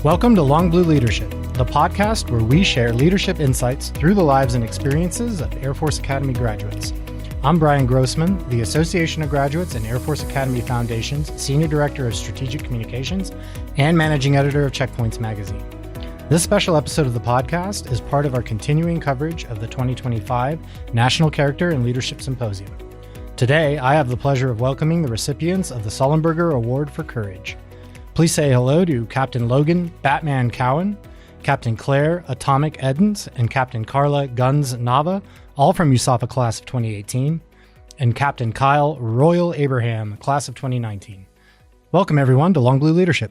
Welcome to Long Blue Leadership, the podcast where we share leadership insights through the lives and experiences of Air Force Academy graduates. I'm Bryan Grossman, the Association of Graduates and Air Force Academy Foundation's Senior Director of Strategic Communications and Managing Editor of Checkpoints Magazine. This special episode of the podcast is part of our continuing coverage of the 2025 National Character and Leadership Symposium. Today, I have the pleasure of welcoming the recipients of the Sullenberger Award for Courage. Please say hello to Captain Logan Batman Cowan, Captain Claire Atomic Edens, and Captain Carla Guns Nava, all from USAFA class of 2018, and Captain Kyle Royal Abraham, class of 2019. Welcome everyone to Long Blue Leadership.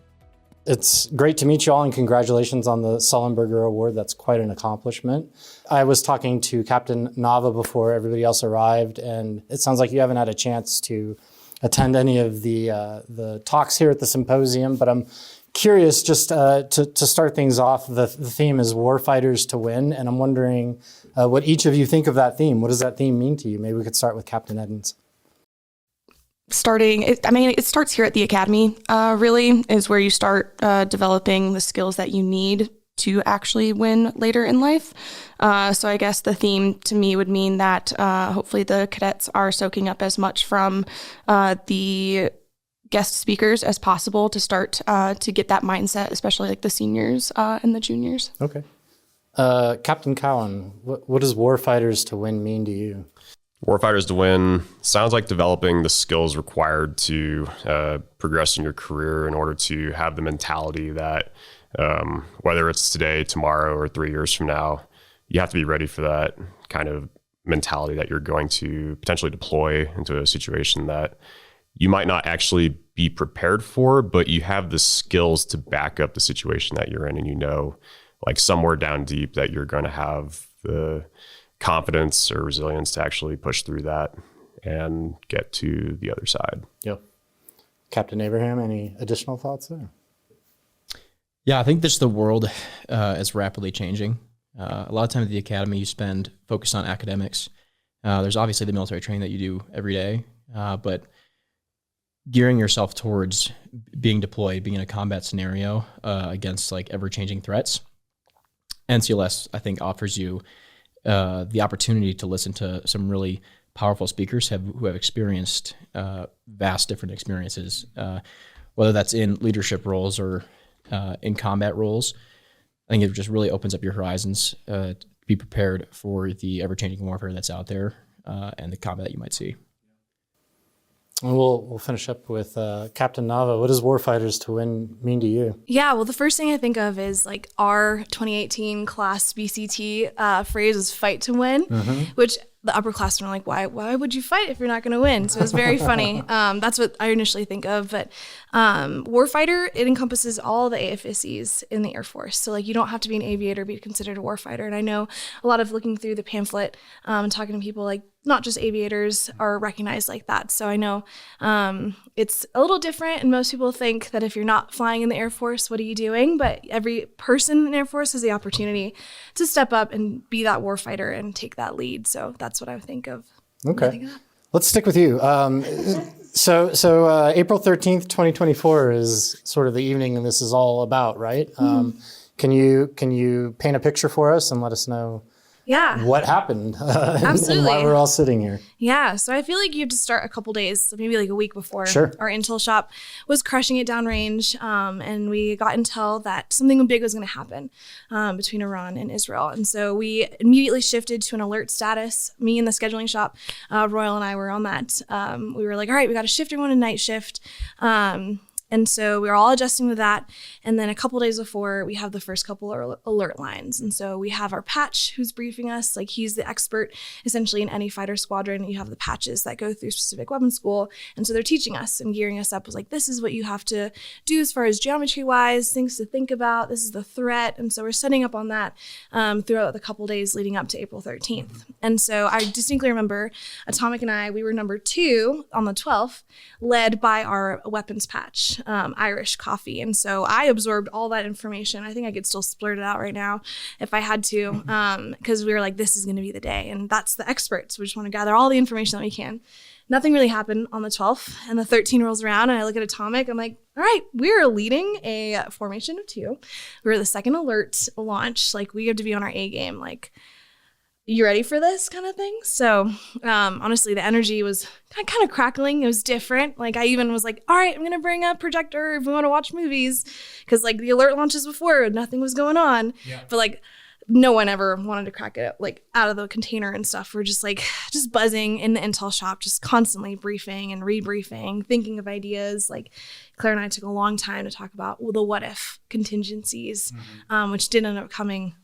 It's great to meet you all and congratulations on the Sullenberger Award. That's quite an accomplishment. I was talking to Captain Nava before everybody else arrived, and it sounds like you haven't had a chance to attend any of the talks here at the symposium, but I'm curious just to start things off. The theme is Warfighters to Win, and I'm wondering what each of you think of that theme. What does that theme mean to you? Maybe we could start with Captain Edens. It starts here at the Academy, really, is where you start developing the skills that you need to actually win later in life. So I guess the theme to me would mean that hopefully the cadets are soaking up as much from the guest speakers as possible to start to get that mindset, especially like the seniors and the juniors. Okay. Captain Cowan, what does Warfighters to Win mean to you? Warfighters to Win sounds like developing the skills required to progress in your career in order to have the mentality that whether it's today, tomorrow, or 3 years from now, you have to be ready for that kind of mentality that you're going to potentially deploy into a situation that you might not actually be prepared for, but you have the skills to back up the situation that you're in. And you know, like somewhere down deep that you're going to have the confidence or resilience to actually push through that and get to the other side. Yep. Captain Abraham, any additional thoughts there? Yeah, I think just the world is rapidly changing. A lot of time at the Academy, you spend focused on academics. There's obviously the military training that you do every day, but gearing yourself towards being deployed, being in a combat scenario against like ever-changing threats. NCLS, I think, offers you the opportunity to listen to some really powerful speakers who have experienced vast different experiences, whether that's in leadership roles or in combat roles. I think it just really opens up your horizons to be prepared for the ever-changing warfare that's out there and the combat you might see. We'll finish up with Captain Nava. What does Warfighters to Win mean to you? Yeah, well, the first thing I think of is like our 2018 class BCT phrase is fight to win, which the upperclassmen are like, why would you fight if you're not going to win? So it's very funny. That's what I initially think of. But warfighter, it encompasses all the AFSCs in the Air Force. So like you don't have to be an aviator to be considered a warfighter. And I know a lot of looking through the pamphlet and talking to people, like not just aviators are recognized like that. So I know it's a little different. And most people think that if you're not flying in the Air Force, what are you doing? But every person in the Air Force has the opportunity to step up and be that warfighter and take that lead. So that's what I think of. Okay. Let's stick with you. So April 13th, 2024 is sort of the evening and this is all about, right? Can you paint a picture for us and let us know what happened and why we're all sitting here? Yeah, so I feel like you have to start a couple days, so maybe like a week before. Sure. Our intel shop was crushing it downrange, and we got intel that something big was going to happen between Iran and Israel. And so we immediately shifted to an alert status. Me and the scheduling shop, Royal and I were on that. We were like, all right, we got to shift everyone to night shift. And so we were all adjusting to that. And then a couple days before, we have the first couple of alert lines. And so we have our patch who's briefing us. Like he's the expert essentially in any fighter squadron. You have the patches that go through specific weapons school. And so they're teaching us and gearing us up. Was like, this is what you have to do as far as geometry wise, things to think about. This is the threat. And so we're setting up on that throughout the couple days leading up to April 13th. And so I distinctly remember Atomic and I, we were number 2 on the 12th, led by our weapons patch. Irish coffee. And so I absorbed all that information. I think I could still splurt it out right now if I had to, because we were like, this is going to be the day. And that's the experts. We just want to gather all the information that we can. Nothing really happened on the 12th, and the 13 rolls around, and I look at Atomic. I'm like, all right, we're leading a formation of 2. We're the second alert launch. Like, we have to be on our A game. Like, you ready for this kind of thing? So honestly, the energy was kind of crackling. It was different. Like, I even was like, all right, I'm going to bring a projector if we want to watch movies, because like the alert launches before, nothing was going on. Yeah. But like, no one ever wanted to crack it like out of the container and stuff. We're just buzzing in the Intel shop, just constantly briefing and rebriefing, thinking of ideas. Like, Claire and I took a long time to talk about the what if contingencies, which did end up coming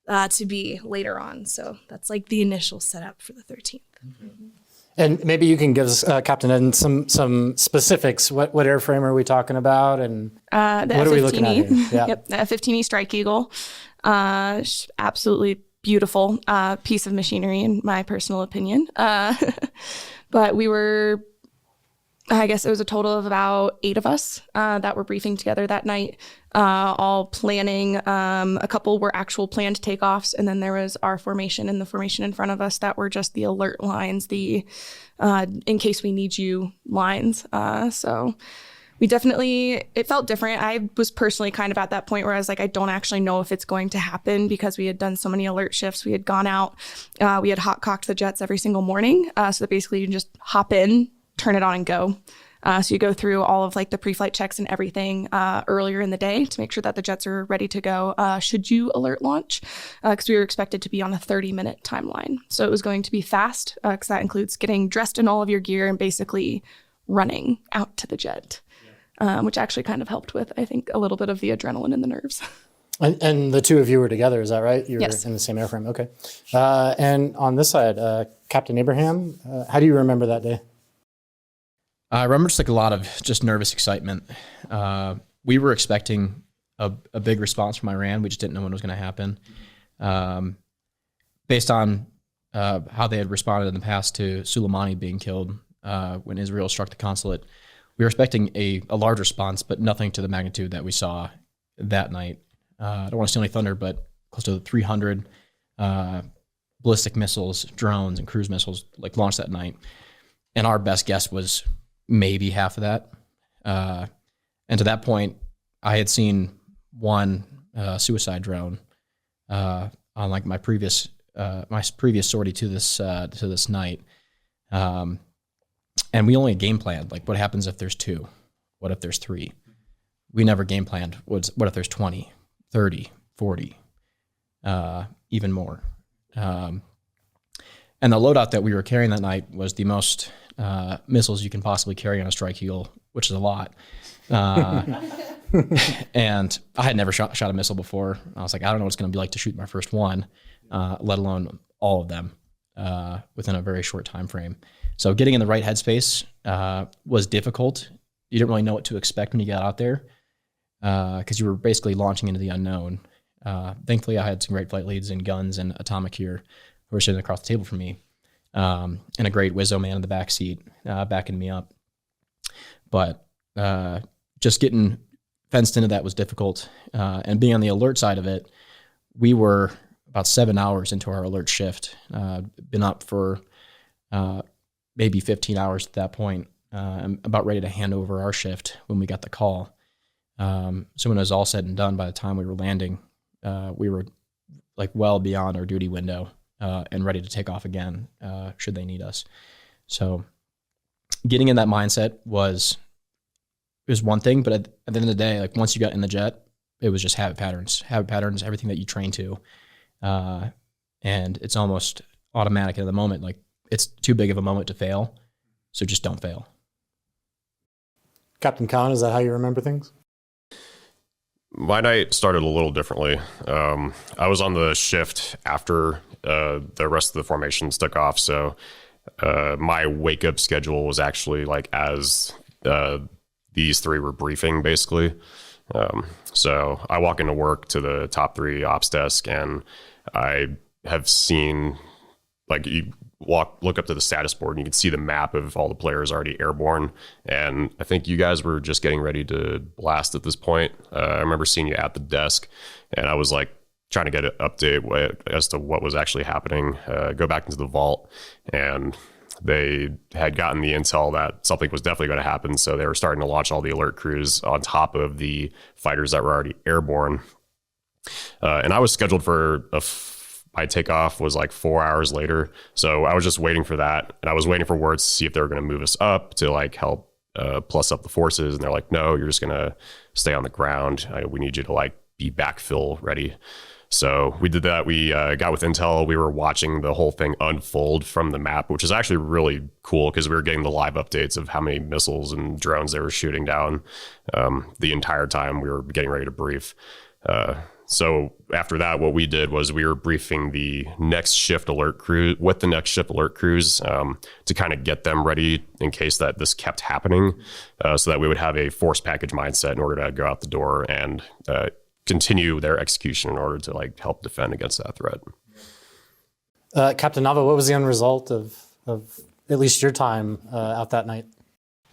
to be later on. So that's like the initial setup for the 13th. And maybe you can give us, Captain Ed, some specifics. What airframe are we talking about, and the what are we looking at here? Yeah. Yep, the F-15E Strike Eagle. Absolutely beautiful piece of machinery, in my personal opinion. But we were, I guess it was a total of about 8 of us that were briefing together that night, all planning. A couple were actual planned takeoffs, and then there was our formation and the formation in front of us that were just the alert lines, the in case we need you lines. So we definitely, it felt different. I was personally kind of at that point where I was like, I don't actually know if it's going to happen, because we had done so many alert shifts. We had gone out, we had hot cocked the jets every single morning. So that basically you can just hop in, turn it on and go. So you go through all of like the pre-flight checks and everything earlier in the day to make sure that the jets are ready to go should you alert launch, because we were expected to be on a 30-minute timeline. So it was going to be fast, because that includes getting dressed in all of your gear and basically running out to the jet, which actually kind of helped with, I think, a little bit of the adrenaline and the nerves. And the 2 of you were together, is that right? You were Yes. in the same airframe. Okay. And on this side, Captain Abraham, how do you remember that day? I remember just like a lot of just nervous excitement. We were expecting a big response from Iran. We just didn't know when it was going to happen. Based on how they had responded in the past to Soleimani being killed when Israel struck the consulate, we were expecting a large response, but nothing to the magnitude that we saw that night. I don't want to steal any thunder, but close to 300 ballistic missiles, drones, and cruise missiles like launched that night. And our best guess was maybe half of that. And to that point, I had seen one suicide drone on like my previous sortie to this night. And we only game planned, like, what happens if there's 2? What if there's 3? We never game planned, what if there's 20, 30, 40, even more. And the loadout that we were carrying that night was the most missiles you can possibly carry on a Strike Eagle, which is a lot. And I had never shot a missile before. I was like, I don't know what it's going to be like to shoot my first one, let alone all of them within a very short time frame. So getting in the right headspace was difficult. You didn't really know what to expect when you got out there, because you were basically launching into the unknown. Thankfully, I had some great flight leads and guns and Atomic here who were sitting across the table from me, and a great Wizzo man in the back seat backing me up. But just getting fenced into that was difficult. And being on the alert side of it, we were about 7 hours into our alert shift. Been up for maybe 15 hours at that point. I'm about ready to hand over our shift when we got the call. So when it was all said and done, by the time we were landing, we were like well beyond our duty window and ready to take off again should they need us. So getting in that mindset was one thing, but at the end of the day, like once you got in the jet, it was just habit patterns, everything that you train to. And it's almost automatic at the moment. Like it's too big of a moment to fail. So just don't fail. Captain Khan, is that how you remember things? My night started a little differently. I was on the shift after the rest of the formations took off. So my wake up schedule was actually like as these 3 were briefing basically. So I walk into work to the top 3 ops desk, and I have seen, like, look up to the status board and you can see the map of all the players already airborne. And I think you guys were just getting ready to blast at this point. I remember seeing you at the desk, and I was like trying to get an update as to what was actually happening. Go back into the vault, and they had gotten the intel that something was definitely going to happen. So they were starting to launch all the alert crews on top of the fighters that were already airborne. And I was scheduled for my takeoff was like 4 hours later. So I was just waiting for that. And I was waiting for words to see if they were going to move us up to like help plus up the forces. And they're like, no, you're just going to stay on the ground. We need you to like be backfill ready. So we did that. We got with intel. We were watching the whole thing unfold from the map, which is actually really cool because we were getting the live updates of how many missiles and drones they were shooting down the entire time we were getting ready to brief. So after that, what we did was we were briefing the next shift alert crew with the next shift alert crews to kind of get them ready in case that this kept happening, so that we would have a force package mindset in order to go out the door and continue their execution in order to like help defend against that threat. Captain Nava, what was the end result of at least your time out that night?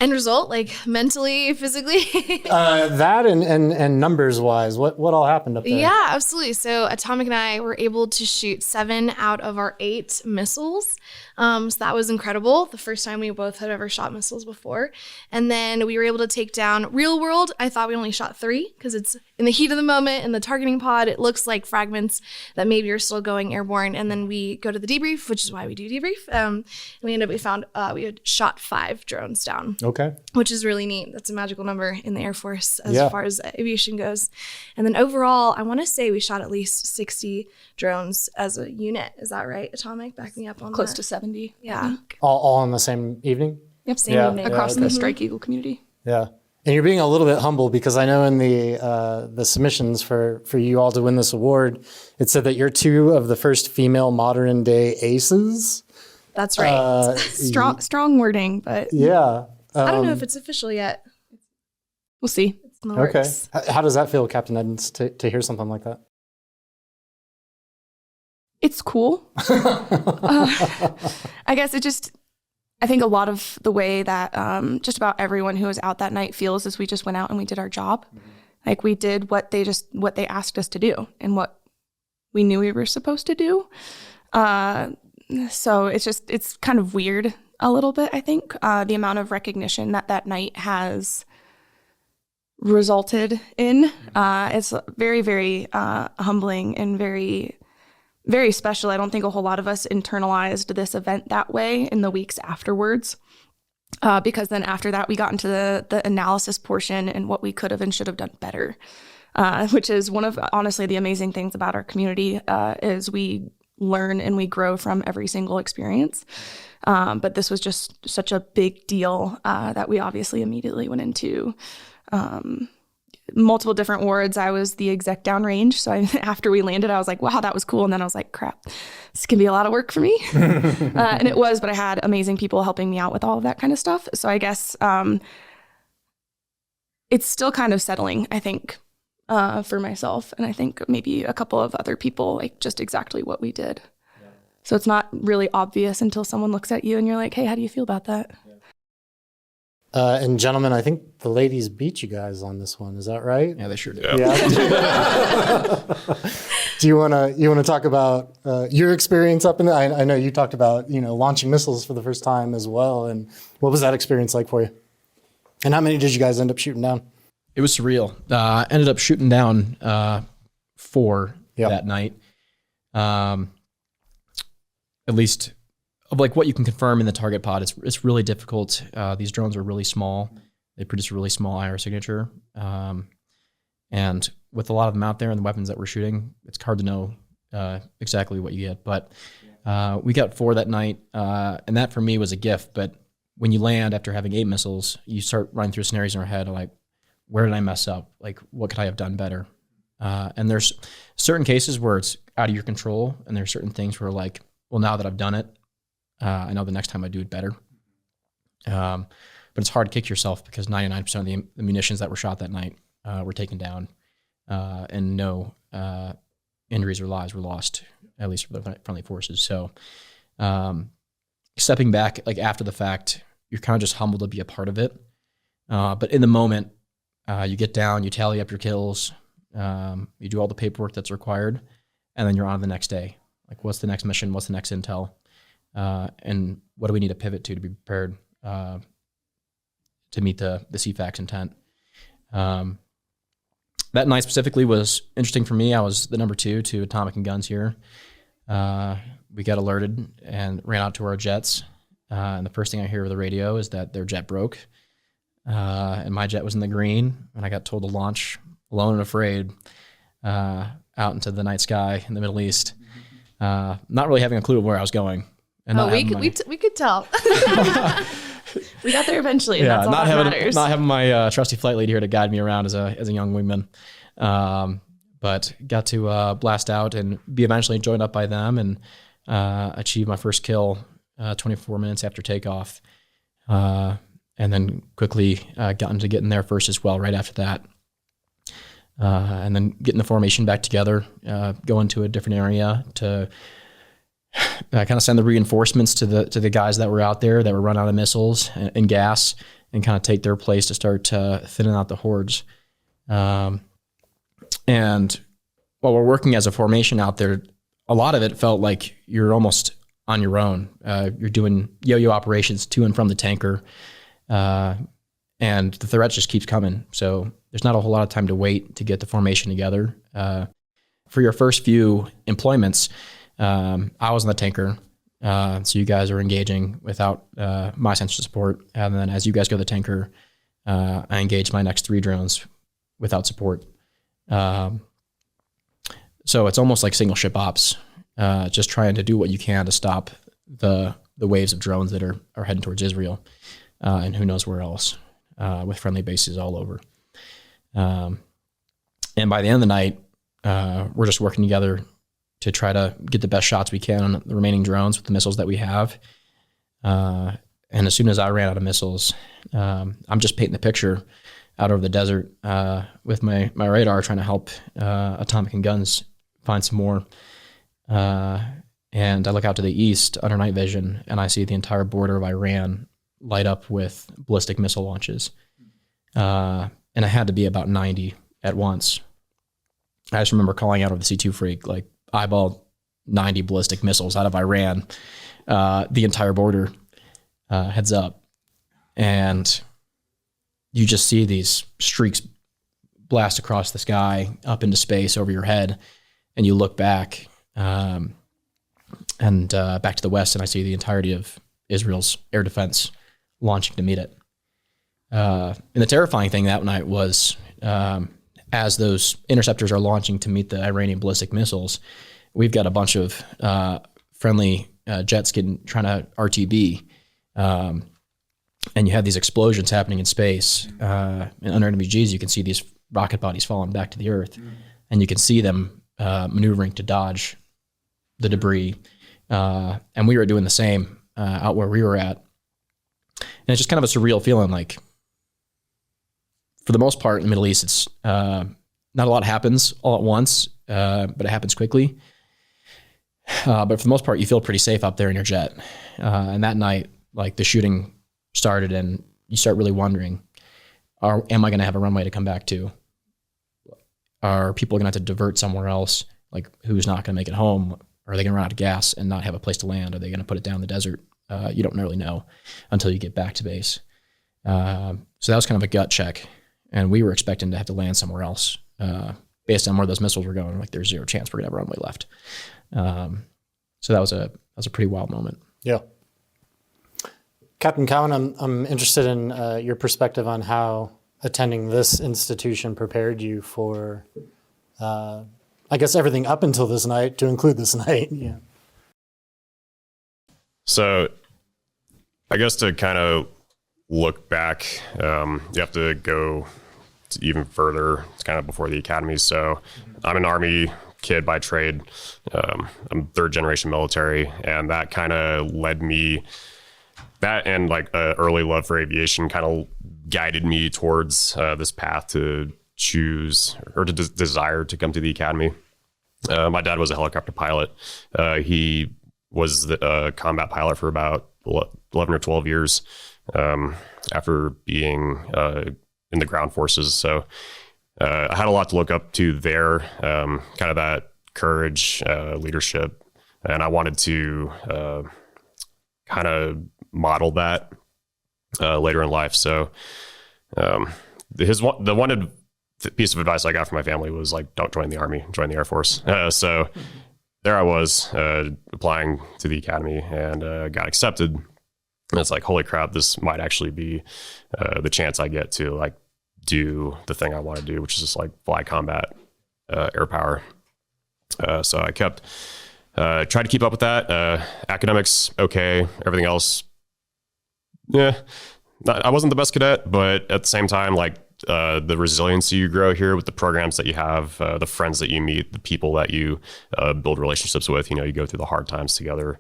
End result, like mentally, physically? That and numbers wise, what all happened up there? Yeah, absolutely. So Atomic and I were able to shoot 7 out of our 8 missiles. So that was incredible. The first time we both had ever shot missiles before. And then we were able to take down real world. I thought we only shot 3 because it's in the heat of the moment in the targeting pod. It looks like fragments that maybe are still going airborne. And then we go to the debrief, which is why we do debrief. And we found we had shot 5 drones down. Okay. Which is really neat. That's a magical number in the Air Force as far as aviation goes. And then overall, I want to say we shot at least 60 drones as a unit. Is that right, Atomic? Back me up on Close that. to 70. Yeah. All in the same evening? Yep. Same evening. Across the Strike Eagle community. Yeah. And you're being a little bit humble because I know in the submissions for you all to win this award, it said that you're 2 of the first female modern day aces. That's right. Strong wording, but Yeah. I don't know if it's official yet. we'll see. It's in the Okay. works. How does that feel, Captain Edens, to hear something like that? It's cool. I guess I think a lot of the way that just about everyone who was out that night feels is we just went out and we did our job. Mm-hmm. Like we did what they asked us to do and what we knew we were supposed to do. So it's kind of weird a little bit, I think, the amount of recognition that night has resulted in. It's very, very humbling and very, very special. I don't think a whole lot of us internalized this event that way in the weeks afterwards, because then after that, we got into the analysis portion and what we could have and should have done better, which is one of, honestly, the amazing things about our community is we learn and we grow from every single experience. But this was just such a big deal that we obviously immediately went into multiple different wards. I was the exec downrange. So after we landed, I was like, wow, that was cool. And then I was like, crap, this can be a lot of work for me. And it was, but I had amazing people helping me out with all of that kind of stuff. So I guess it's still kind of settling, I think, for myself. And I think maybe a couple of other people, like just exactly what we did. Yeah. So it's not really obvious until someone looks at you and you're like, hey, how do you feel about that? Yeah. And gentlemen, I think the ladies beat you guys on this one. Is that right? Yeah, they sure did. Yeah. Do you want to talk about your experience up in the, I know you talked about, launching missiles for the first time as well. And what was that experience like for you? And how many did you guys end up shooting down? It was surreal. Ended up shooting down 4 that night. At least of like what you can confirm in the target pod, it's really difficult. These drones are really small. They produce a really small IR signature. And with a lot of them out there and the weapons that we're shooting, it's hard to know exactly what you get. But we got 4 that night, and that for me was a gift. But when you land after having 8 missiles, you start running through scenarios in your head like, where did I mess up? Like, what could I have done better? And there's certain cases where it's out of your control, and there's certain things where like, well, now that I've done it, I know the next time I do it better. But it's hard to kick yourself because 99% of the munitions that were shot that night were taken down, and no injuries or lives were lost, at least for the friendly forces. So stepping back, like after the fact, you're kind of just humbled to be a part of it. But in the moment, you get down, you tally up your kills, you do all the paperwork that's required, and then you're on the next day. Like, what's the next mission? What's the next intel? And what do we need to pivot to be prepared to meet the CFAX intent? That night specifically was interesting for me. I was the number 2 to atomic and guns here. We got alerted and ran out to our jets. And the first thing I hear over the radio is that their jet broke. And my jet was in the green, and I got told to launch alone and afraid out into the night sky in the Middle East. Not really having a clue of where I was going. And we could tell. We got there eventually. Yeah, and that's all that matters. Not having my trusty flight lead here to guide me around as a young wingman. But got to blast out and be eventually joined up by them and achieve my first kill 24 minutes after takeoff. And then quickly got into getting there first as well right after that. And then getting the formation back together, go into a different area to kind of send the reinforcements to the guys that were out there that were running out of missiles and gas, and kind of take their place to start thinning out the hordes. And while we're working as a formation out there, a lot of it felt like you're almost on your own. You're doing yo-yo operations to and from the tanker, and the threat just keeps coming. So there's not a whole lot of time to wait to get the formation together. For your first few employments, I was on the tanker, so you guys are engaging without my sensor support. And then as you guys go to the tanker, I engage my next 3 drones without support. So it's almost like single ship ops, just trying to do what you can to stop the waves of drones that are heading towards Israel, and who knows where else, with friendly bases all over. And by the end of the night, we're just working together to try to get the best shots we can on the remaining drones with the missiles that we have. And as soon as I ran out of missiles, I'm just painting the picture out over the desert with my radar, trying to help atomic and guns find some more. And I look out to the east under night vision, and I see the entire border of Iran light up with ballistic missile launches. And it had to be about 90 at once. I just remember calling out over the C2 freak, like, eyeball 90 ballistic missiles out of Iran, the entire border, heads up. And you just see these streaks blast across the sky up into space over your head. And you look back and back to the west, and I see the entirety of Israel's air defense launching to meet it. And the terrifying thing that night was, as those interceptors are launching to meet the Iranian ballistic missiles, we've got a bunch of friendly jets trying to RTB. And you have these explosions happening in space. And under NVGs, you can see these rocket bodies falling back to the earth. And you can see them maneuvering to dodge the debris. And we were doing the same out where we were at. And it's just kind of a surreal feeling, like, for the most part in the Middle East, it's not a lot happens all at once, but it happens quickly. But for the most part, you feel pretty safe up there in your jet. And that night, like, the shooting started, and you start really wondering, am I going to have a runway to come back to? Are people going to have to divert somewhere else? Like, who's not going to make it home? Are they going to run out of gas and not have a place to land? Are they going to put it down in the desert? You don't really know until you get back to base. So that was kind of a gut check. And we were expecting to have to land somewhere else based on where those missiles were going. Like, there's zero chance we're going to have a runway left. So that was a pretty wild moment. Yeah. Captain Cowan, I'm interested in your perspective on how attending this institution prepared you for, I guess, everything up until this night, to include this night. Yeah. So I guess to kind of look back, you have to go even further. It's kind of before the academy. So I'm an Army kid by trade. I'm 3rd generation military, and that kind of led me, that and like early love for aviation kind of guided me towards this path to choose or to desire to come to the academy. My dad was a helicopter pilot. He was the combat pilot for about 11 or 12 years after being in the ground forces. So I had a lot to look up to there, kind of that courage, leadership, and I wanted to kind of model that later in life. So the one piece of advice I got from my family was like, don't join the Army, join the Air Force. So there I was applying to the academy and got accepted. And it's like, holy crap, this might actually be the chance I get to like do the thing I want to do, which is just like fly combat air power. So I kept tried to keep up with that. Academics, okay. Everything else, yeah. I wasn't the best cadet, but at the same time, like the resiliency you grow here with the programs that you have, the friends that you meet, the people that you build relationships with, you go through the hard times together.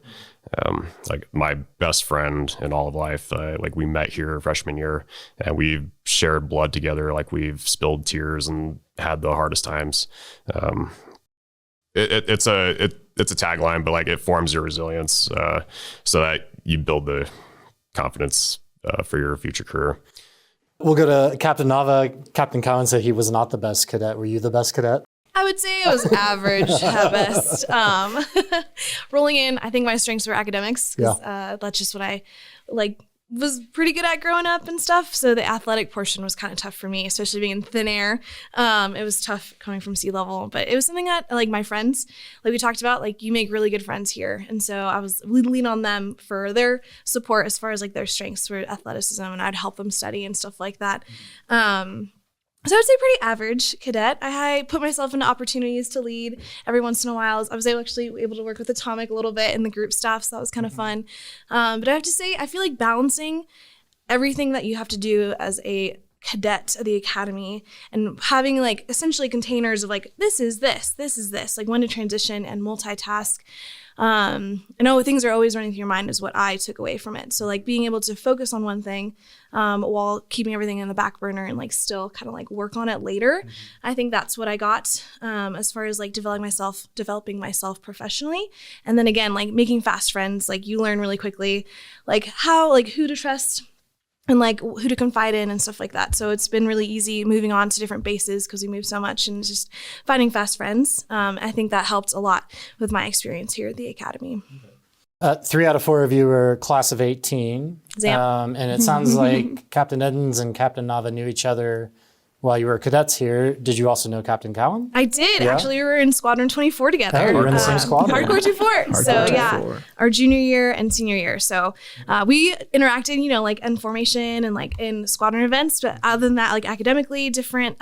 Like my best friend in all of life, like we met here freshman year and we've shared blood together. Like we've spilled tears and had the hardest times. It's a tagline, but like it forms your resilience so that you build the confidence for your future career. We'll go to Captain Nava. Captain Cowan said he was not the best cadet. Were you the best cadet? I would say it was average at best. Rolling in, I think my strengths were academics. That's just what I was pretty good at growing up and stuff. So the athletic portion was kind of tough for me, especially being in thin air. It was tough coming from sea level, but it was something that like my friends, like we talked about, like you make really good friends here. And so I was leaning on them for their support as far as like their strengths for athleticism, and I'd help them study and stuff like that. So I would say pretty average cadet. I put myself into opportunities to lead every once in a while. I was able to work with Atomic a little bit in the group stuff, so that was kind of fun. But I have to say, I feel like balancing everything that you have to do as a cadet at the academy and having like essentially containers of like, this is this, like when to transition and multitask. I know things are always running through your mind is what I took away from it. So like being able to focus on one thing while keeping everything in the back burner and like still kind of like work on it later. I think that's what I got as far as like developing myself professionally. And then again, like making fast friends, like you learn really quickly, like who to trust and like who to confide in and stuff like that. So it's been really easy moving on to different bases because we move so much and just finding fast friends. I think that helped a lot with my experience here at the academy. 3 out of 4 of you were class of 18. And it sounds like Captain Edens and Captain Nava knew each other while you were cadets here. Did you also know Captain Cowan? I did. Yeah. Actually, we were in Squadron 24 together. Oh, we were in the same squadron. Hardcore 24. So yeah, our junior year and senior year. So we interacted, like in formation and like in squadron events. But other than that, like academically, different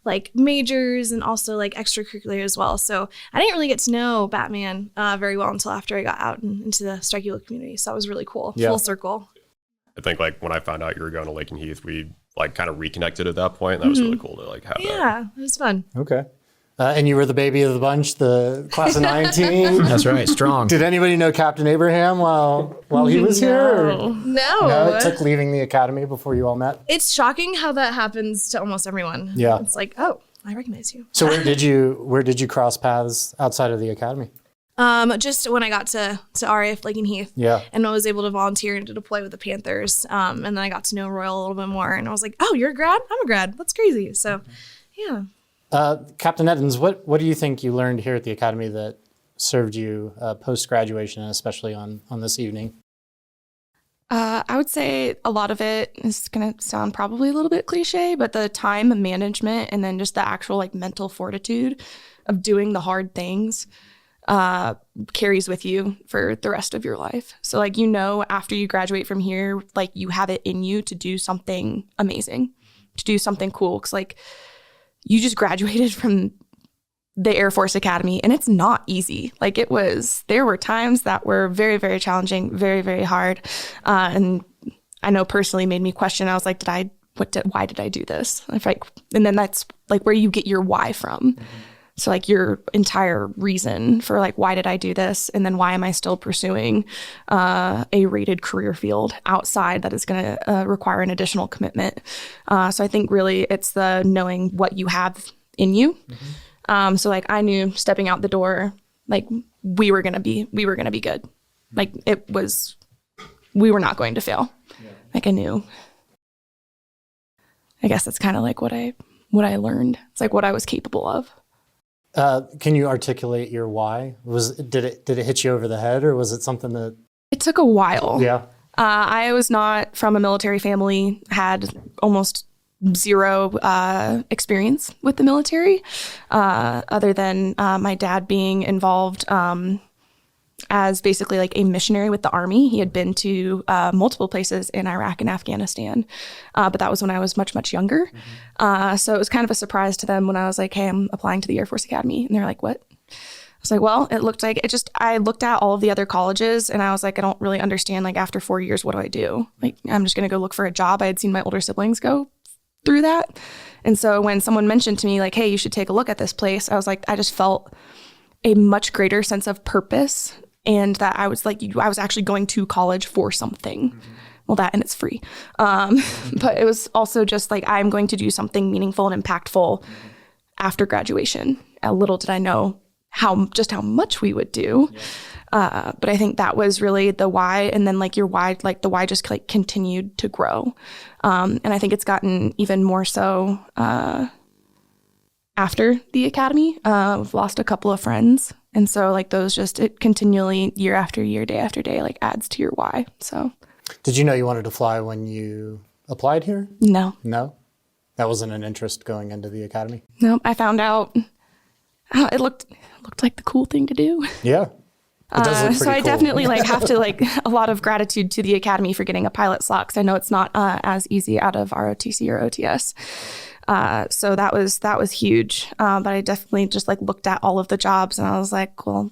like majors and also like extracurricular as well. So I didn't really get to know Batman very well until after I got out into the Strike Eagle community. So that was really cool. Yeah. Full circle. I think like when I found out you were going to Lake and Heath, we like kind of reconnected at that point. That was really cool to like have that. Yeah, it was fun. Okay. And you were the baby of the bunch, the class of 19. That's right, strong. Did anybody know Captain Abraham while he was here? No. It took leaving the academy before you all met? It's shocking how that happens to almost everyone. Yeah. It's like, oh, I recognize you. So where did you cross paths outside of the academy? Just when I got to RAF Lake and Heath, and I was able to volunteer and to deploy with the Panthers, and then I got to know Royal a little bit more, and I was like, oh, you're a grad? I'm a grad. That's crazy. So, yeah. Captain Edens, what do you think you learned here at the academy that served you post-graduation, and especially on this evening? I would say a lot of it is going to sound probably a little bit cliche, but the time management and then just the actual like mental fortitude of doing the hard things carries with you for the rest of your life. So like, after you graduate from here, like you have it in you to do something amazing, to do something cool. Cause like you just graduated from the Air Force Academy and it's not easy. Like there were times that were very, very challenging, very, very hard. And I know personally made me question. I was like, why did I do this? And then that's like where you get your why from. So like your entire reason for like, why did I do this? And then why am I still pursuing a rated career field outside that is going to require an additional commitment? So I think really it's the knowing what you have in you. So like I knew stepping out the door, like we were going to be good. Like it was we were not going to fail. Like I knew. I guess that's kind of like what I learned. It's like what I was capable of. Can you articulate your why? Did it hit you over the head, or was it something that? It took a while. Yeah. I was not from a military family, had almost zero experience with the military, other than my dad being involved as basically like a missionary with the Army. He had been to multiple places in Iraq and Afghanistan, but that was when I was much, much younger. So it was kind of a surprise to them when I was like, hey, I'm applying to the Air Force Academy. And they're like, what? I was like, well, it looked like I looked at all of the other colleges and I was like, I don't really understand, like after 4 years, what do I do? Like, I'm just going to go look for a job. I had seen my older siblings go through that. And so when someone mentioned to me like, hey, you should take a look at this place, I was like, I just felt a much greater sense of purpose, and that I was actually going to college for something. Mm-hmm. Well, that, and it's free. But it was also just like, I'm going to do something meaningful and impactful after graduation. Little did I know how much we would do. Yeah. But I think that was really the why. And then like your why, like the why just like continued to grow. And I think it's gotten even more so after the academy. We've lost a couple of friends. And so like those it continually year after year, day after day, like adds to your why. So. Did you know you wanted to fly when you applied here? No. No? That wasn't an interest going into the academy? No, I found out it looked like the cool thing to do. Yeah. It does look pretty so I cool. definitely like have to like a lot of gratitude to the academy for getting a pilot slot, because I know it's not as easy out of ROTC or OTS. So that was huge. But I definitely just like looked at all of the jobs and I was like, well,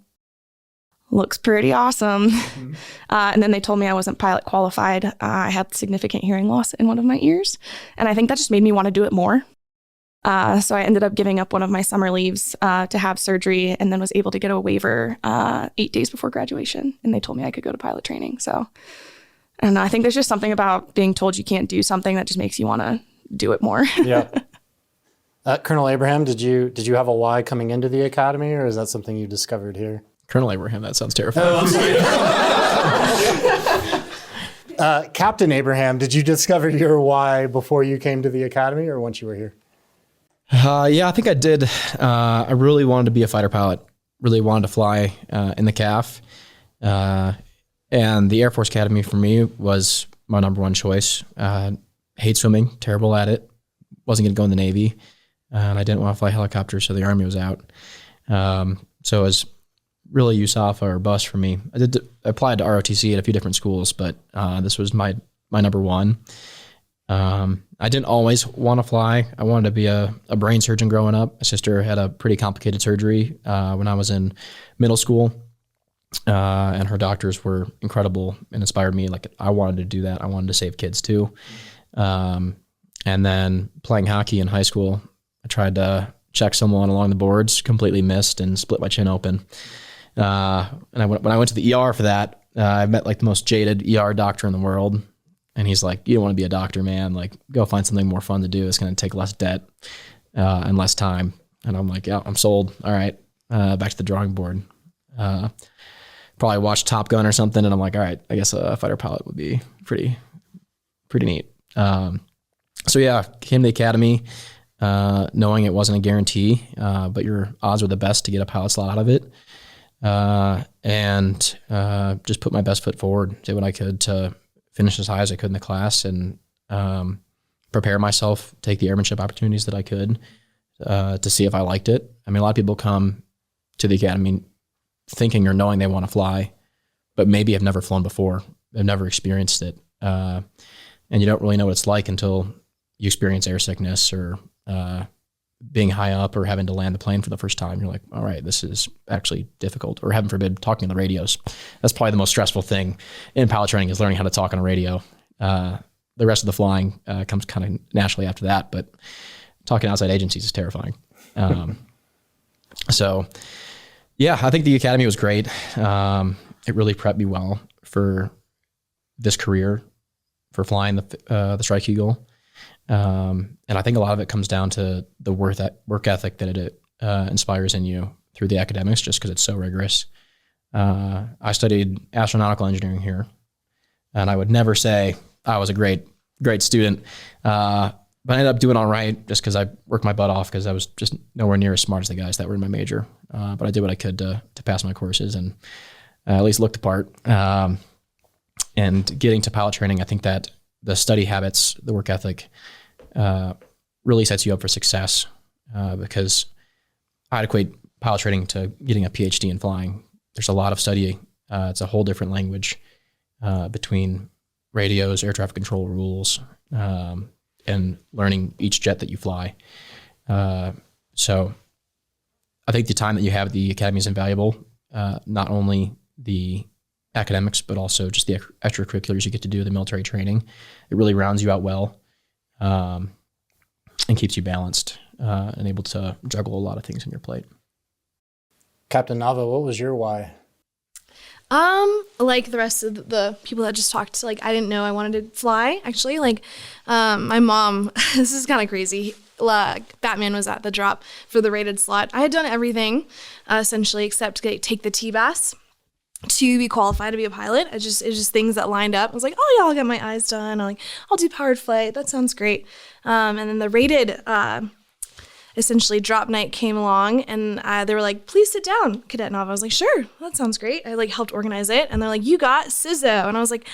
looks pretty awesome. Mm-hmm. And then they told me I wasn't pilot qualified. I had significant hearing loss in one of my ears. And I think that just made me want to do it more. So I ended up giving up one of my summer leaves to have surgery, and then was able to get a waiver 8 days before graduation. And they told me I could go to pilot training. So, and I think there's just something about being told you can't do something that just makes you want to do it more. Yeah. Colonel Abraham, did you have a why coming into the academy, or is that something you discovered here? Colonel Abraham, that sounds terrifying. Captain Abraham, did you discover your why before you came to the academy or once you were here? Yeah, I think I did. I really wanted to be a fighter pilot, really wanted to fly in the CAF. And the Air Force Academy for me was my number one choice. Hate swimming, terrible at it. Wasn't going to go in the Navy. And I didn't want to fly helicopters, so the Army was out. So it was really USAFA or bust for me. I applied to ROTC at a few different schools, but this was my number one. I didn't always want to fly. I wanted to be a brain surgeon growing up. My sister had a pretty complicated surgery when I was in middle school, and her doctors were incredible and inspired me. Like I wanted to do that. I wanted to save kids too. And then playing hockey in high school, I tried to check someone along the boards, completely missed, and split my chin open. And when I went to the ER for that, I met like the most jaded ER doctor in the world. And he's like, you don't want to be a doctor, man. Like, go find something more fun to do. It's going to take less debt and less time. And I'm like, yeah, I'm sold. All right, back to the drawing board. Probably watched Top Gun or something. And I'm like, all right, I guess a fighter pilot would be pretty neat. So yeah, came to the academy knowing it wasn't a guarantee, but your odds were the best to get a pilot slot out of it. And just put my best foot forward, did what I could to finish as high as I could in the class, and prepare myself, take the airmanship opportunities that I could to see if I liked it. I mean, a lot of people come to the academy thinking or knowing they want to fly, but maybe have never flown before. They've never experienced it. And you don't really know what it's like until you experience air sickness or being high up or having to land the plane for the first time. You're like, all right, this is actually difficult. Or heaven forbid, talking on the radios. That's probably the most stressful thing in pilot training, is learning how to talk on a radio. The rest of the flying comes kind of naturally after that, but talking outside agencies is terrifying. So yeah, I think the academy was great. It really prepped me well for this career, for flying the Strike Eagle. And I think a lot of it comes down to the work ethic that it inspires in you through the academics, just because it's so rigorous. I studied astronautical engineering here. And I would never say I was a great student. But I ended up doing all right just because I worked my butt off because I was just nowhere near as smart as the guys that were in my major. But I did what I could to pass my courses and at least look the part. And getting to pilot training, I think that the study habits, the work ethic, really sets you up for success because I'd equate pilot training to getting a PhD in flying. There's a lot of study. It's a whole different language between radios, air traffic control rules, and learning each jet that you fly. So I think the time that you have at the academy is invaluable, not only the academics, but also just the extracurriculars you get to do, the military training. It really rounds you out well and keeps you balanced and able to juggle a lot of things on your plate. Captain Nava, what was your why? Like the rest of the people that just talked, like I didn't know I wanted to fly, actually. Like, my mom, this is kind of crazy. Batman was at the drop for the rated slot. I had done everything, essentially, except take the TBAS to be qualified to be a pilot. It's just things that lined up. I was like, oh yeah, I'll get my eyes done. I'll do powered flight. That sounds great. And then the rated, essentially drop night came along and they were like, please sit down, Cadet Nava. I was like, sure, that sounds great. I helped organize it. And they're like, you got CISO. And I was like,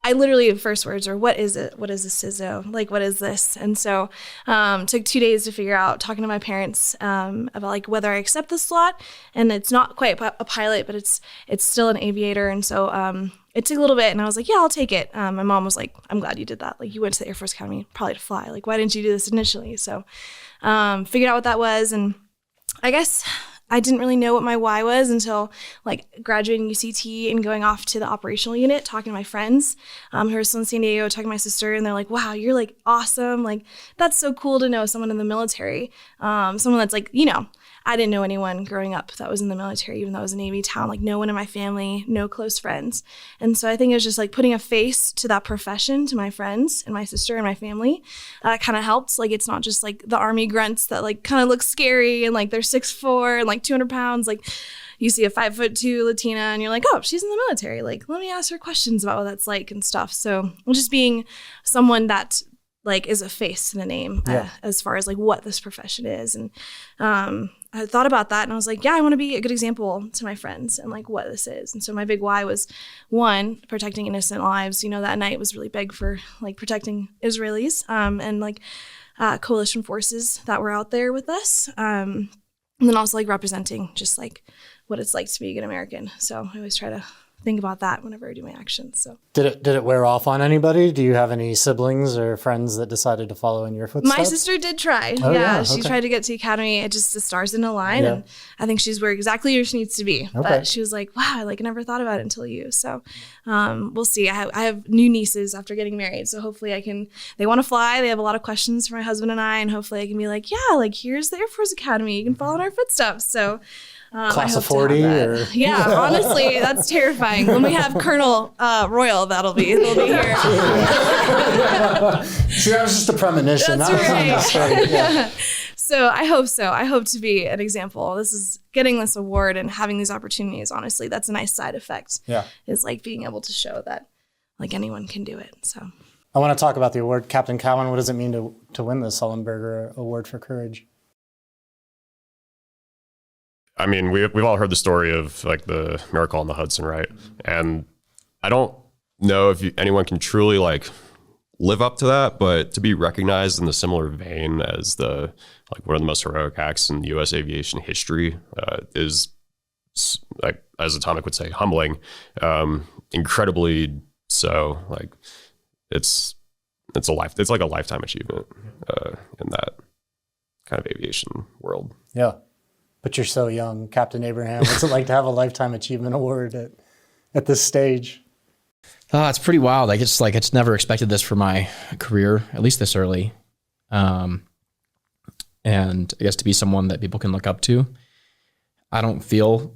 I literally, the first words are, what is it? What is a CISO? What is this? And so took 2 days to figure out, talking to my parents about whether I accept the slot. And it's not quite a pilot, but it's still an aviator. And so it took a little bit and I was like, yeah, I'll take it. My mom was like, I'm glad you did that. You went to the Air Force Academy probably to fly. Why didn't you do this initially? So figured out what that was. And I guess I didn't really know what my why was until graduating UCT and going off to the operational unit, talking to my friends who were still in San Diego, talking to my sister, and they're like, wow, you're awesome. That's so cool to know someone in the military. Someone that's I didn't know anyone growing up that was in the military, even though it was a Navy town, no one in my family, no close friends. And so I think it was just putting a face to that profession to my friends and my sister and my family kind of helped. It's not just the Army grunts that kind of look scary and they're 6'4" and 200 pounds. You see a 5'2" Latina and you're like, oh, she's in the military. Let me ask her questions about what that's like and stuff. So just being someone that is a face to the name as far as what this profession is. And I thought about that and I was like, yeah, I want to be a good example to my friends and what this is. And so my big why was, one, protecting innocent lives. That night was really big for protecting Israelis and coalition forces that were out there with us. And then also representing just what it's like to be a good American. So I always try to think about that whenever I do my actions. So did it wear off on anybody? Do you have any siblings or friends that decided to follow in your footsteps? My sister did try. Oh, yeah, she tried to get to the academy. It just, the stars didn't align. Yeah. And I think she's where exactly she needs to be. Okay. But she was like, wow, I never thought about it until you. So we'll see. I have new nieces after getting married. So hopefully they want to fly. They have a lot of questions for my husband and I. And hopefully I can be here's the Air Force Academy. You can follow in our footsteps. So class of 40 or yeah, honestly, that's terrifying. When we have Colonel Royal, they'll be here. See, that was just a premonition. That's right. Yeah. So I hope so. I hope to be an example. This is getting this award and having these opportunities. Honestly, that's a nice side effect. Yeah, is being able to show that anyone can do it. So I want to talk about the award, Captain Cowan. What does it mean to win the Sullenberger Award for Courage? I mean, we've all heard the story of the miracle on the Hudson, right? And I don't know if anyone can truly live up to that, but to be recognized in the similar vein as the one of the most heroic acts in U.S. aviation history is, as Atomic would say, humbling, incredibly so. It's a lifetime achievement in that kind of aviation world. Yeah. But you're so young, Captain Abraham. What's it like to have a Lifetime Achievement Award at this stage? It's pretty wild. I just never expected this for my career, at least this early. And I guess to be someone that people can look up to. I don't feel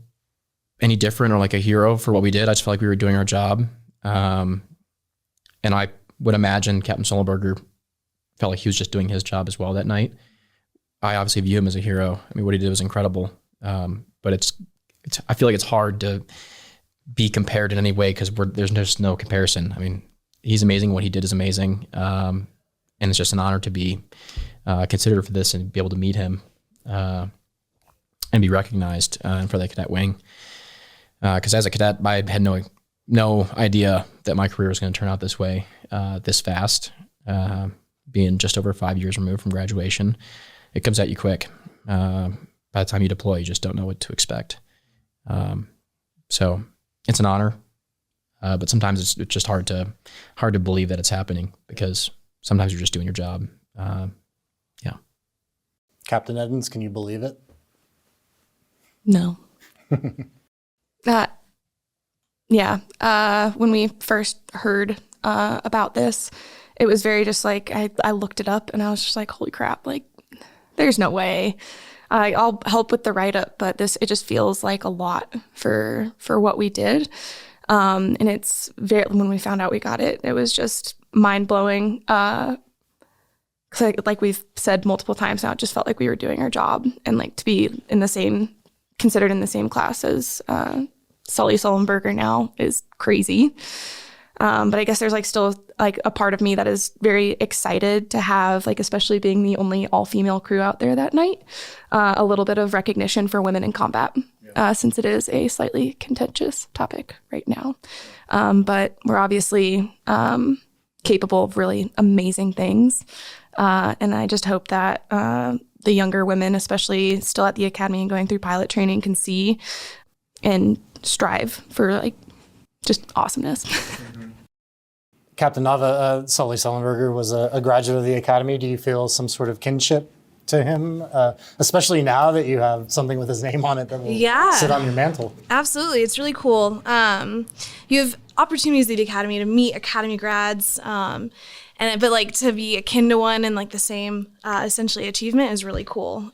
any different or like a hero for what we did. I just felt like we were doing our job. And I would imagine Captain Sullenberger felt like he was just doing his job as well that night. I obviously view him as a hero. I mean, what he did was incredible. But I feel like it's hard to be compared in any way because there's just no comparison. I mean, he's amazing. What he did is amazing. And it's just an honor to be considered for this and be able to meet him and be recognized for that cadet wing. Because as a cadet, I had no idea that my career was going to turn out this way, this fast. Being just over 5 years removed from graduation, it comes at you quick. By the time you deploy, you just don't know what to expect. So it's an honor, but sometimes it's just hard to believe that it's happening because sometimes you're just doing your job. Yeah. Captain Edens, can you believe it? No. Yeah. When we first heard about this, it was very just like, I looked it up and I was just like, holy crap, like there's no way. I'll help with the write-up, but it just feels like a lot for what we did. And when we found out we got it, it was just mind-blowing. 'Cause like we've said multiple times now, it just felt like we were doing our job, and like to be considered in the same class as Sully Sullenberger now is crazy. But I guess there's like still like a part of me that is very excited to have, like, especially being the only all-female crew out there that night, a little bit of recognition for women in combat, since it is a slightly contentious topic right now. But we're obviously capable of really amazing things. And I just hope that the younger women, especially still at the academy and going through pilot training, can see and strive for like just awesomeness. Captain Nava, Sully Sullenberger was a graduate of the academy. Do you feel some sort of kinship to him, especially now that you have something with his name on it that will sit on your mantle? Absolutely. It's really cool. You have opportunities at the academy to meet academy grads, but like to be akin to one and like the same essentially achievement is really cool.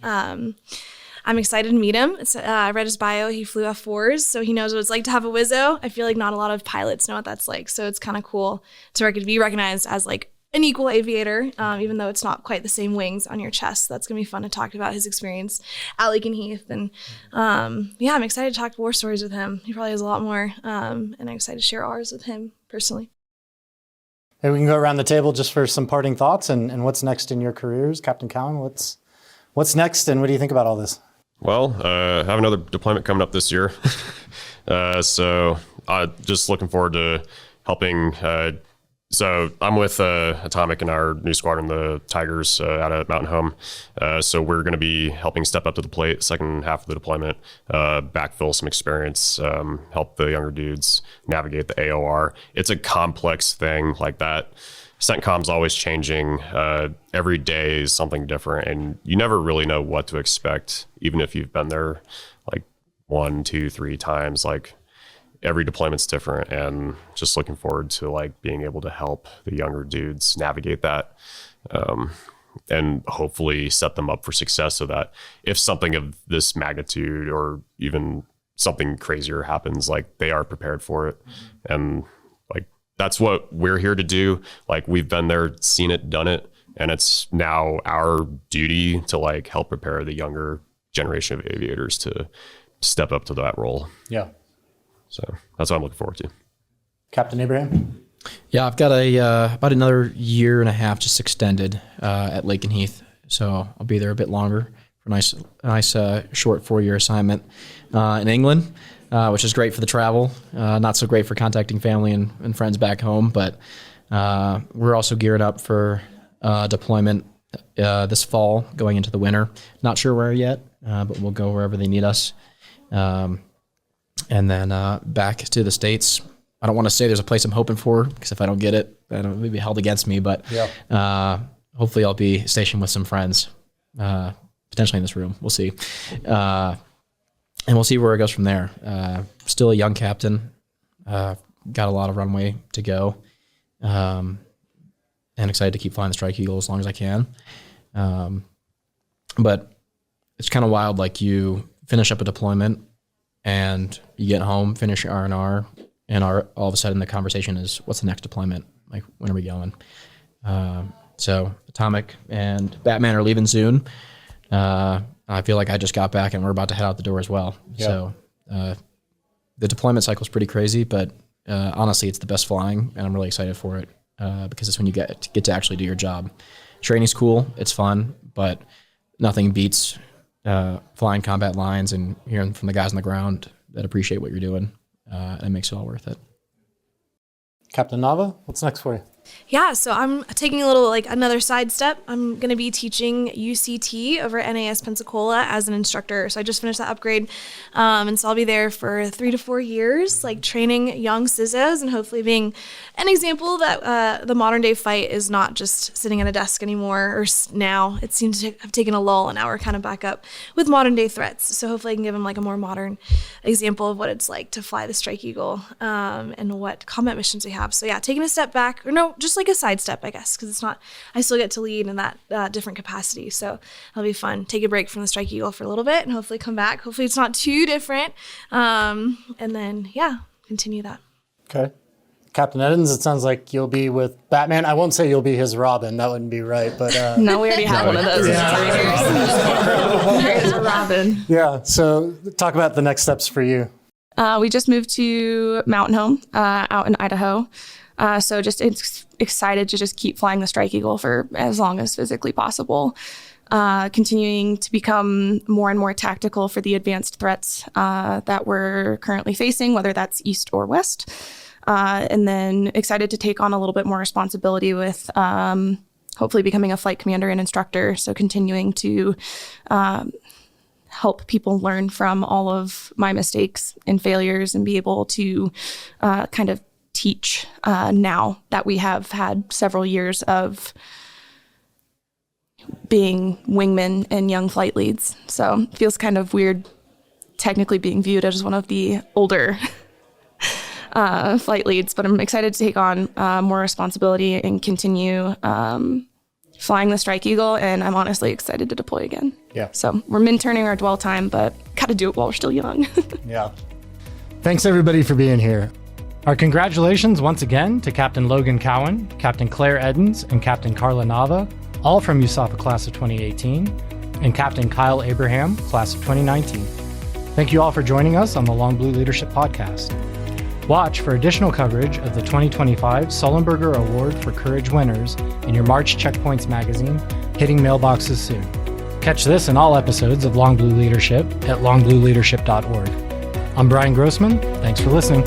I'm excited to meet him. I read his bio. He flew F4s, so he knows what it's like to have a Wizzo. I feel like not a lot of pilots know what that's like, so it's kind of cool to be recognized as like an equal aviator, even though it's not quite the same wings on your chest. That's going to be fun to talk about his experience at Lakenheath. And I'm excited to talk war stories with him. He probably has a lot more, and I'm excited to share ours with him personally. Hey, we can go around the table just for some parting thoughts and what's next in your careers. Captain Cowan, what's next and what do you think about all this? Well, I have another deployment coming up this year. So just looking forward to helping. So I'm with Atomic in our new squadron, the Tigers, out at Mountain Home. So we're going to be helping step up to the plate second half of the deployment, backfill some experience, help the younger dudes navigate the AOR. It's a complex thing like that. CENTCOM's always changing. Every day is something different, and you never really know what to expect, even if you've been there like 1, 2, 3 times. Like every deployment's different, and just looking forward to like being able to help the younger dudes navigate that, and hopefully set them up for success so that if something of this magnitude or even something crazier happens, like they are prepared for it. And like that's what we're here to do. Like we've been there, seen it, done it, and it's now our duty to like help prepare the younger generation of aviators to step up to that role. Yeah. So that's what I'm looking forward to. Captain Abraham? Yeah, I've got about another year and a half just extended at Lakenheath. So I'll be there a bit longer for a nice short 4-year assignment in England, which is great for the travel. Not so great for contacting family and friends back home, but we're also geared up for deployment this fall going into the winter. Not sure where yet, but we'll go wherever they need us. And then back to the States. I don't want to say there's a place I'm hoping for, because if I don't get it, then it'll be held against me. But hopefully I'll be stationed with some friends, potentially in this room. We'll see. And we'll see where it goes from there. Still a young captain. Got a lot of runway to go. And excited to keep flying the Strike Eagle as long as I can. But it's kind of wild. Like you finish up a deployment and you get home, finish your R&R, and all of a sudden the conversation is, what's the next deployment? Like, when are we going? So Atomic and Batman are leaving soon. I feel like I just got back and we're about to head out the door as well. Yeah. So the deployment cycle is pretty crazy, but honestly, it's the best flying, and I'm really excited for it because it's when you get to actually do your job. Training's cool, it's fun, but nothing beats flying combat lines and hearing from the guys on the ground that appreciate what you're doing. It makes it all worth it. Captain Nava, what's next for you? Yeah, so I'm taking a little, another side step. I'm going to be teaching UCT over at NAS Pensacola as an instructor. So I just finished that upgrade. And so I'll be there for 3 to 4 years, training young CISOs and hopefully being an example that the modern day fight is not just sitting at a desk anymore, or now. It seems to have taken a lull, and now we're kind of back up with modern day threats. So hopefully I can give them a more modern example of what it's like to fly the Strike Eagle and what combat missions we have. So yeah, taking a step back, or no, just a side step, I guess, because it's not, I still get to lead in that different capacity. So it'll be fun. Take a break from the Strike Eagle for a little bit and hopefully come back. Hopefully it's not too different. And then, continue that. Okay. Captain Eddins, it sounds like you'll be with Batman. I won't say you'll be his Robin. That wouldn't be right. But no, we already have one of those. There's a Robin. Yeah. So talk about the next steps for you. We just moved to Mountain Home out in Idaho. So just excited to just keep flying the Strike Eagle for as long as physically possible. Continuing to become more and more tactical for the advanced threats that we're currently facing, whether that's east or west. And then excited to take on a little bit more responsibility with hopefully becoming a flight commander and instructor. So continuing to help people learn from all of my mistakes and failures and be able to kind of teach now that we have had several years of being wingmen and young flight leads. So it feels kind of weird technically being viewed as one of the older flight leads, but I'm excited to take on more responsibility and continue flying the Strike Eagle, and I'm honestly excited to deploy again. Yeah. So we're min-turning our dwell time, but got to do it while we're still young. Yeah. Thanks everybody for being here. Our congratulations once again to Captain Logan Cowan, Captain Claire Eddins, and Captain Carla Nava, all from USAPA class of 2018, and Captain Kyle Abraham, class of 2019. Thank you all for joining us on the Long Blue Leadership Podcast. Watch for additional coverage of the 2025 Sullenberger Award for Courage winners in your March Checkpoints magazine, hitting mailboxes soon. Catch this and all episodes of Long Blue Leadership at longblueleadership.org. I'm Bryan Grossman. Thanks for listening.